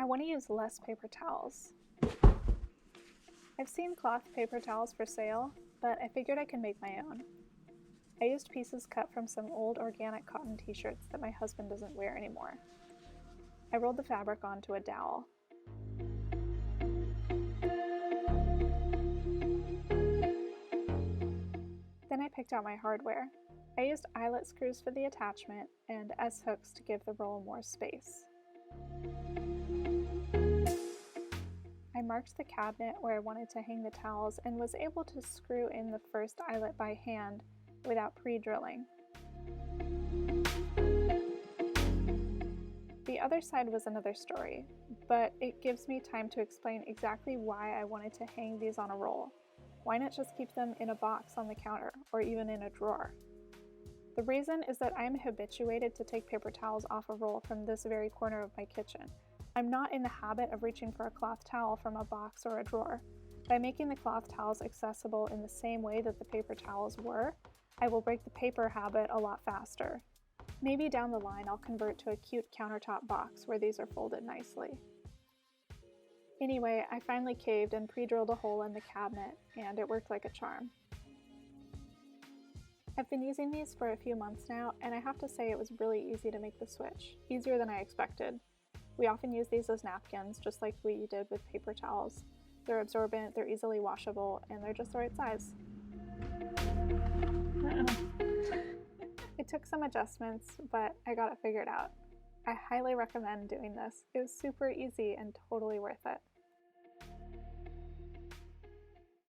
I want to use less paper towels. I've seen cloth paper towels for sale, but I figured I could make my own. I used pieces cut from some old organic cotton t-shirts that my husband doesn't wear anymore. I rolled the fabric onto a dowel. Then I picked out my hardware. I used eyelet screws for the attachment and S-hooks to give the roll more space. I marked the cabinet where I wanted to hang the towels and was able to screw in the first eyelet by hand without pre-drilling. The other side was another story, but it gives me time to explain exactly why I wanted to hang these on a roll. Why not just keep them in a box on the counter or even in a drawer? The reason is that I'm habituated to take paper towels off a roll from this very corner of my kitchen. I'm not in the habit of reaching for a cloth towel from a box or a drawer. By making the cloth towels accessible in the same way that the paper towels were, I will break the paper habit a lot faster. Maybe down the line I'll convert to a cute countertop box where these are folded nicely. Anyway, I finally caved and pre-drilled a hole in the cabinet, and it worked like a charm. I've been using these for a few months now, and I have to say it was really easy to make the switch, easier than I expected. We often use these as napkins, just like we did with paper towels. They're absorbent, they're easily washable, and they're just the right size. It took some adjustments, but I got it figured out. I highly recommend doing this. It was super easy and totally worth it.